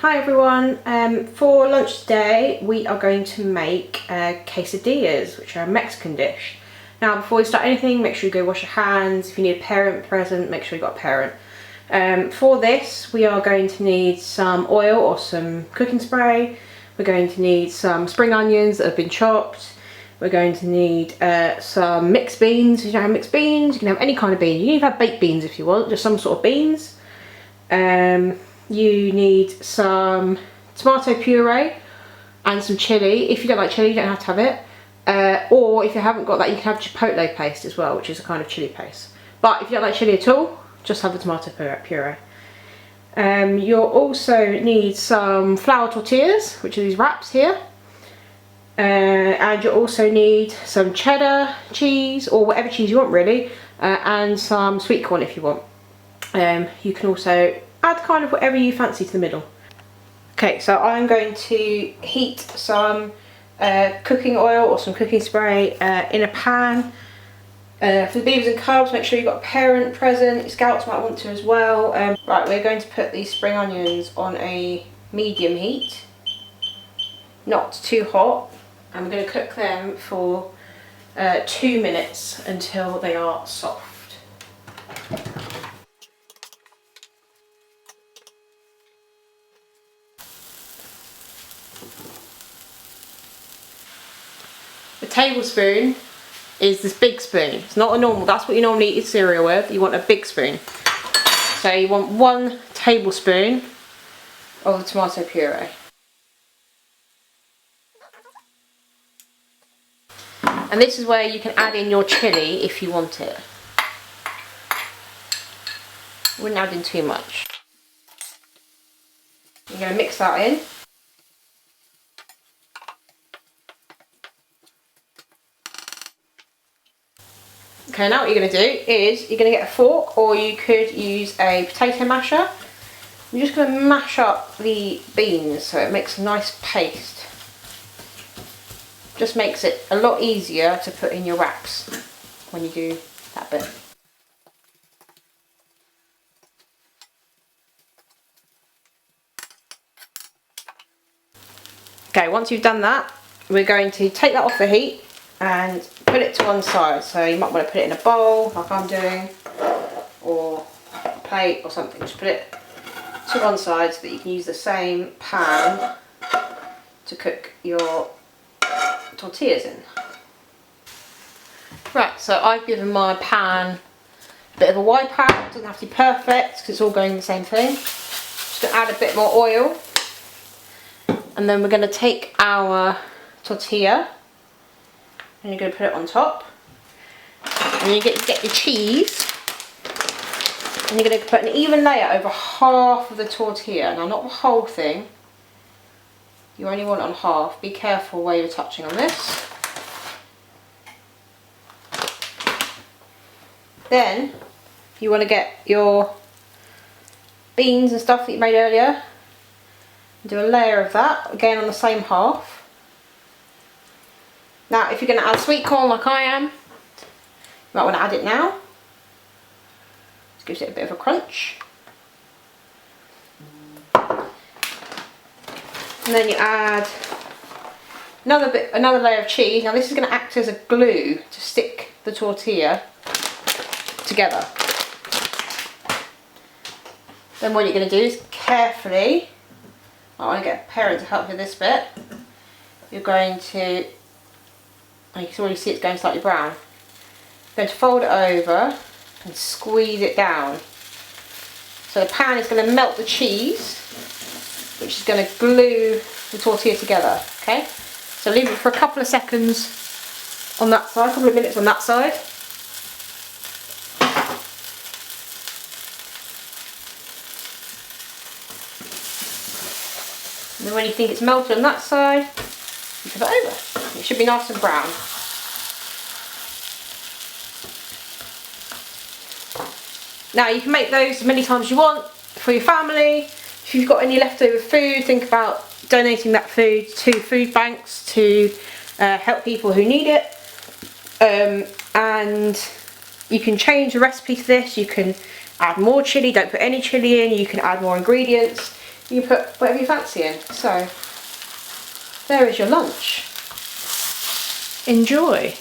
Hi everyone, for lunch today we are going to make quesadillas, which are a Mexican dish. Now before we start anything, make sure you go wash your hands. If you need a parent present, make sure you got a parent. For this we are going to need some oil or some cooking spray. We're going to need some spring onions that have been chopped. We're going to need some mixed beans. If you don't have mixed beans, you can have any kind of bean. You can even have baked beans if you want, just some sort of beans. You need some tomato puree and some chilli. If you don't like chilli, you don't have to have it. Or if you haven't got that, you can have chipotle paste as well, which is a kind of chilli paste. But if you don't like chilli at all, just have the tomato puree. You'll also need some flour tortillas, which are these wraps here. And you'll also need some cheddar cheese, or whatever cheese you want really, and some sweet corn if you want. You can also add kind of whatever you fancy to the middle. Okay, so I'm going to heat some cooking oil or some cooking spray in a pan. For the beavers and cubs, make sure you've got a parent present. Your scouts might want to as well. Right, we're going to put these spring onions on a medium heat, not too hot, and we're going to cook them for 2 minutes until they are soft. A tablespoon is this big spoon. It's not a normal, that's what you normally eat your cereal with. You want a big spoon. So you want 1 tablespoon of the tomato puree. And this is where you can add in your chilli if you want it. Wouldn't add in too much. You're going to mix that in. Okay, now what you're going to do is you're going to get a fork, or you could use a potato masher. You're just going to mash up the beans so it makes a nice paste. Just makes it a lot easier to put in your wraps when you do that bit. Okay, once you've done that, we're going to take that off the heat and put it to one side. So you might want to put it in a bowl like I'm doing, or a plate or something. Just put it to one side so that you can use the same pan to cook your tortillas in. Right, so I've given my pan a bit of a wipe out. It doesn't have to be perfect because it's all going the same thing. Just going to add a bit more oil, and then we're going to take our tortilla and you're going to put it on top, and you get your cheese, and you're going to put an even layer over half of the tortilla. Now, not the whole thing, you only want it on half. Be careful where you're touching on this. Then you want to get your beans and stuff that you made earlier, do a layer of that again on the same half. Now, if you're going to add sweet corn like I am, you might want to add it now. This gives it a bit of a crunch. And then you add another layer of cheese. Now this is going to act as a glue to stick the tortilla together. Then what you're going to do is carefully, I want to get a parent to help with this bit. You're going to, you can already see it's going slightly brown. You're going to fold it over and squeeze it down. So the pan is going to melt the cheese, which is going to glue the tortilla together. Okay, so leave it for a couple of seconds on that side, a couple of minutes on that side. And then when you think it's melted on that side, you flip it over. It should be nice and brown. Now you can make those as many times as you want for your family. If you've got any leftover food, think about donating that food to food banks to help people who need it. And you can change the recipe to this. You can add more chilli, don't put any chilli in. You can add more ingredients. You can put whatever you fancy in. So there is your lunch. Enjoy.